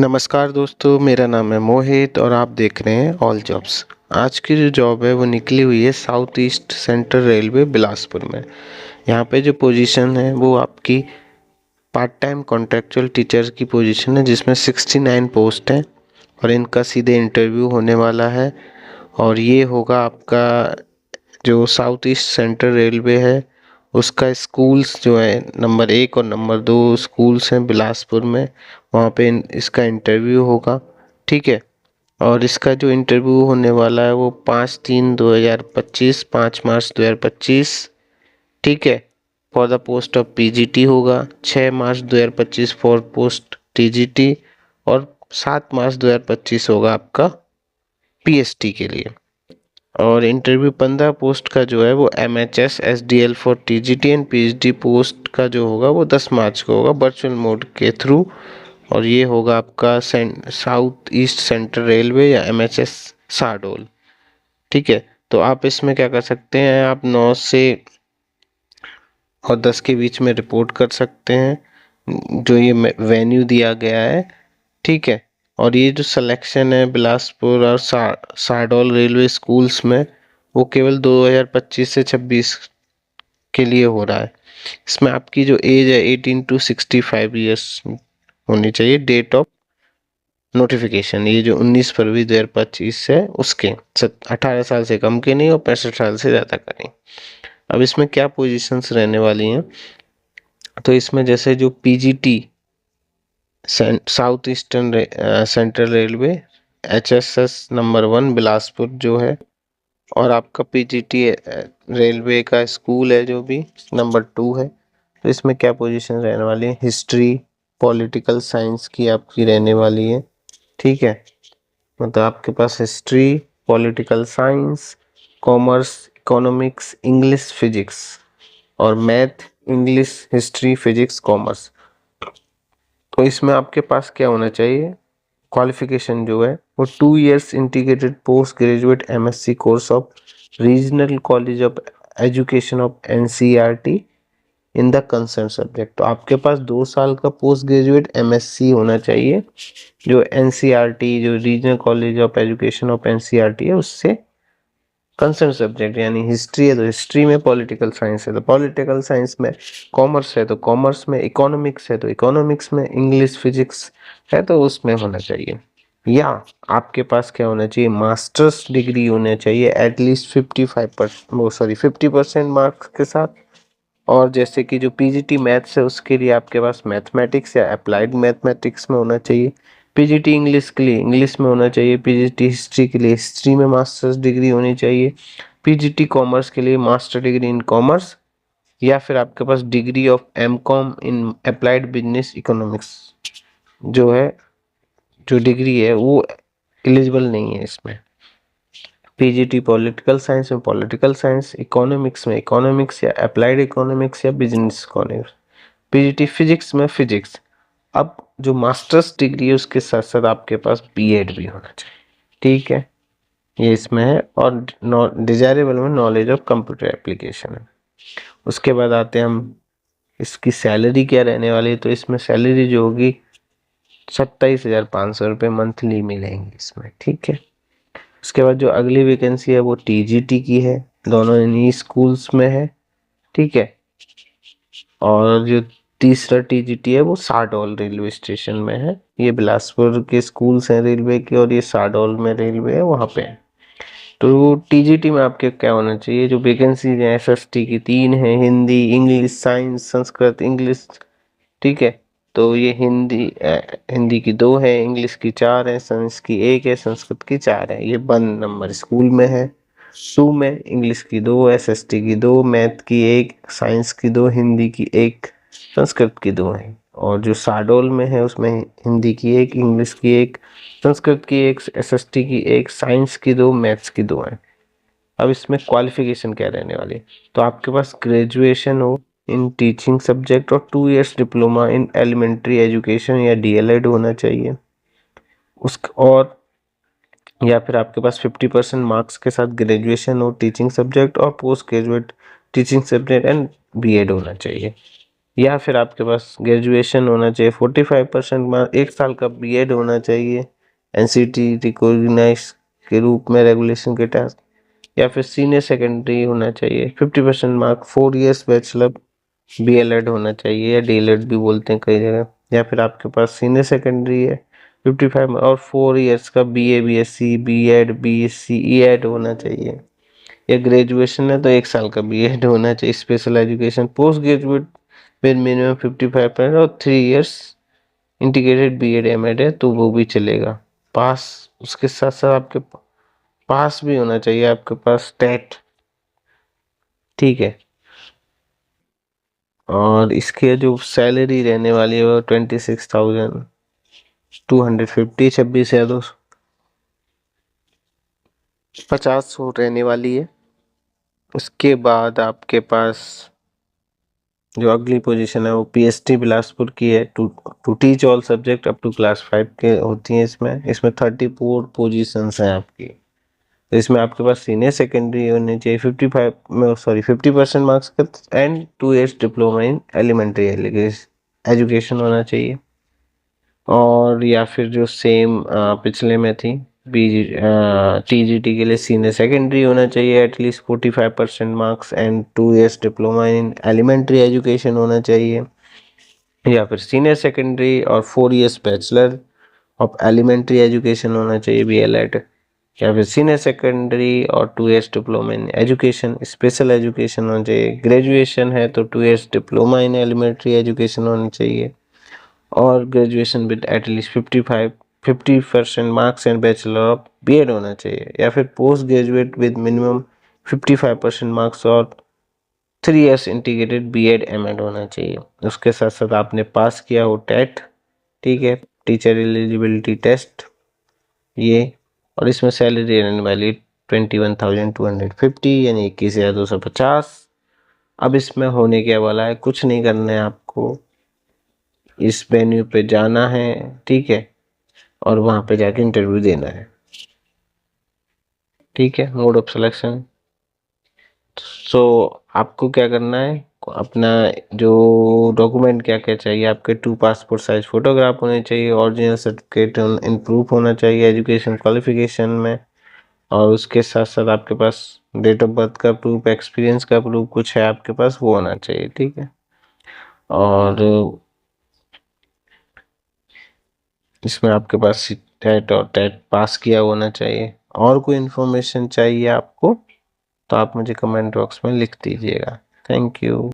नमस्कार दोस्तों, मेरा नाम है मोहित और आप देख रहे हैं ऑल जॉब्स। आज की जो जॉब है वो निकली हुई है south east central railway Bilaspur में। यहाँ पे जो पोजीशन है वो आपकी पार्ट टाइम कॉन्ट्रेक्चुअल टीचर की पोजीशन है, जिसमें 69 पोस्ट हैं और इनका सीधे इंटरव्यू होने वाला है। और ये होगा आपका जो साउथ ईस्ट सेंट्रल रेलवे है उसका स्कूल्स जो है नंबर 1 और नंबर 2 स्कूल्स हैं बिलासपुर में, वहाँ पे इसका इंटरव्यू होगा। ठीक है। और इसका जो इंटरव्यू होने वाला है वो 5/3/2025, 5 मार्च 2025। ठीक है। For the post of PGT होगा 6 मार्च 2025 फॉर पोस्ट टीजीटी, और 7 मार्च 2025 होगा आपका पीएसटी के लिए। और इंटरव्यू 15 पोस्ट का जो है वो MHS SDL for TGT and PhD post का जो होगा वो 10 मार्च को होगा वर्चुअल मोड के थ्रू। और ये होगा आपका साउथ ईस्ट सेंट्रल रेलवे या MHS साडोल। ठीक है। तो आप इसमें क्या कर सकते हैं, आप 9 से और 10 के बीच में रिपोर्ट कर सकते हैं, जो ये वेन्यू दिया गया है। ठीक है। और ये जो सिलेक्शन है बिलासपुर और साडोल रेलवे स्कूल्स में, वो केवल 2025 से 26 के लिए हो रहा है। इसमें आपकी जो एज है 18 to 65 ईयर्स होनी चाहिए। डेट ऑफ नोटिफिकेशन ये जो 19 फरवरी 2025 है उसके 18 साल से कम के नहीं और 65 साल से ज़्यादा का नहीं। अब इसमें क्या पोजीशंस रहने वाली हैं, तो इसमें जैसे जो PGT south eastern central railway HSS number 1 Bilaspur जो है, और आपका पीजीटी रेलवे का स्कूल है जो भी नंबर 2 है। तो इसमें क्या पोजीशन रहने वाली है, हिस्ट्री पॉलिटिकल साइंस की आपकी रहने वाली है। ठीक है। मतलब आपके पास history, political science, commerce, economics, English, physics और math, English, history, physics, commerce. तो इसमें आपके पास क्या होना चाहिए, क्वालिफिकेशन जो है वो 2 years integrated post graduate MSc course of regional college of education of NCERT in the concern subject. तो आपके पास 2 साल का पोस्ट ग्रेजुएट MSc होना चाहिए, जो NCERT जो regional college of education of NCERT है उससे कंसर्न सब्जेक्ट, यानी हिस्ट्री है तो हिस्ट्री में, पॉलिटिकल साइंस है तो पॉलिटिकल साइंस में, कॉमर्स है तो कॉमर्स में, इकोनॉमिक्स है तो इकोनॉमिक्स में, इंग्लिश फिजिक्स है तो उसमें होना चाहिए। या आपके पास क्या होना चाहिए, मास्टर्स डिग्री होना चाहिए एटलीस्ट 50% मार्क्स के साथ। और जैसे कि जो पीजीटी मैथ्स है उसके लिए आपके पास मैथमेटिक्स या अप्लाइड मैथमेटिक्स में होना चाहिए। पीजीटी इंग्लिश के लिए इंग्लिश में होना चाहिए। पीजीटी हिस्ट्री के लिए हिस्ट्री में मास्टर्स डिग्री होनी चाहिए। पीजीटी कॉमर्स के लिए मास्टर डिग्री इन कॉमर्स, या फिर आपके पास degree of MCOM in applied business economics जो है, जो डिग्री है वो एलिजिबल नहीं है इसमें। पीजीटी पॉलिटिकल साइंस में पॉलिटिकल साइंस, इकोनॉमिक्स में इकोनॉमिक्स या अप्लाइड इकोनॉमिक्स या बिजनेस इकोनॉमिक्स, पीजीटी फिजिक्स में फिजिक्स। अब जो मास्टर्स डिग्री है उसके साथ साथ आपके पास बीएड भी होना चाहिए। ठीक है, ये इसमें है। और डिजायरेबल में नॉलेज ऑफ कंप्यूटर एप्लीकेशन है। उसके बाद आते हैं हम, इसकी सैलरी क्या रहने वाली है। तो इसमें सैलरी जो होगी 27,500 रुपये मंथली मिलेंगे इसमें। ठीक है। उसके बाद जो अगली वैकेंसी है वो टीजीटी की है, दोनों इन्हीं स्कूल्स में है। ठीक है। और जो तीसरा टीजीटी है वो साडोल रेलवे स्टेशन में है। ये बिलासपुर के स्कूल्स हैं रेलवे के, और ये साडोल में रेलवे है वहाँ पे है। तो टीजीटी में आपके क्या होना चाहिए, जो वैकेंसीज हैं SST की 3 है, Hindi, English, science, Sanskrit, English. ठीक है। तो ये हिंदी की 2 है, इंग्लिश की 4 है, साइंस की 1 है, संस्कृत की 4 है। ये 1 नंबर स्कूल में है। 2 में इंग्लिश की 2, SST की 2, मैथ की 1, साइंस की 2, हिंदी की 1, संस्कृत की 2 है। और जो साडोल में है उसमें हिंदी की 1, इंग्लिश की 1, संस्कृत की 1, SST की 1, साइंस की 2, मैथ्स की 2 है। अब इसमें क्वालिफिकेशन क्या रहने वाली है, तो आपके पास ग्रेजुएशन हो इन टीचिंग सब्जेक्ट और 2 years diploma in elementary education या DLED होना चाहिए और या फिर आपके पास 50% मार्क्स के साथ ग्रेजुएशन हो टीचिंग सब्जेक्ट और post graduate teaching subject and BEd होना चाहिए। या फिर आपके पास ग्रेजुएशन होना चाहिए 45% मार्क, 1 साल का बीएड होना चाहिए एनसीटी रिकॉग्नाइज के रूप में रेगुलेशन के तहत, या फिर सीनियर सेकेंडरी होना चाहिए 50% मार्क, 4 इयर्स बैचलर बीएलएड होना चाहिए या डीएलएड भी बोलते हैं कई जगह, या फिर आपके पास सीनियर सेकेंडरी है 55 और 4 इयर्स का बीए बीएससी बीएड बीएससी ईएड होना चाहिए, या ग्रेजुएशन है तो 1 साल का बीएड होना चाहिए special education, post graduate with minimum 55% और 3 इयर्स इंटीग्रेटेड बीएड एमएड है तो वो भी चलेगा। पास उसके साथ साथ आपके पास भी होना चाहिए आपके पास टेट, ठीक है। और इसके जो सैलरी रहने वाली है वो 26,250, 26,250 रहने वाली है। उसके बाद आपके पास जो अगली पोजीशन है वो पीएसटी बिलासपुर की है, to teach all subject up to class 5 के होती हैं। इसमें 34 पोजीशंस हैं आपकी। तो इसमें आपके पास सीनियर सेकेंडरी होनी चाहिए 50% मार्क्स का and 2 years diploma in elementary education होना चाहिए। और या फिर जो सेम पिछले में थी टीजीटी के लिए सीनियर सेकेंडरी होना चाहिए at least 45% marks and 2 years diploma in elementary education होना चाहिए, या फिर सीनियर सेकेंडरी और 4 years bachelor of elementary education होना चाहिए बीएलएड, या फिर सीनियर सेकेंडरी और 2 years diploma in education special education होना चाहिए। ग्रेजुएशन है तो 2 years diploma in elementary education होनी चाहिए, और graduation with at least 50% marks and bachelor of BEd होना चाहिए, या फिर post graduate with minimum 55% marks और 3 इयर्स इंटीग्रेटेड बीएड एमएड होना चाहिए। उसके साथ साथ आपने पास किया हो टेट, ठीक है, टीचर एलिजिबिलिटी टेस्ट ये। और इसमें सैलरी रहने वाली 21,250 यानी 21,250। अब इसमें होने क्या वाला है, कुछ नहीं करना है आपको, इस वेन्यू पे जाना है, ठीक है, और वहां पे जाके इंटरव्यू देना है, ठीक है। मोड ऑफ सिलेक्शन, सो आपको क्या करना है, अपना जो डॉक्यूमेंट क्या क्या चाहिए, आपके 2 पासपोर्ट साइज फोटोग्राफ होने चाहिए, ओरिजिनल सर्टिफिकेट इन प्रूफ होना चाहिए एजुकेशन क्वालिफिकेशन में, और उसके साथ साथ आपके पास डेट ऑफ बर्थ का प्रूफ, एक्सपीरियंस का प्रूफ कुछ है आपके पास वो होना चाहिए, ठीक है। और इसमें आपके पास टेट और टेट पास किया होना चाहिए। और कोई इन्फॉर्मेशन चाहिए आपको तो आप मुझे कमेंट बॉक्स में लिख दीजिएगा। Thank you.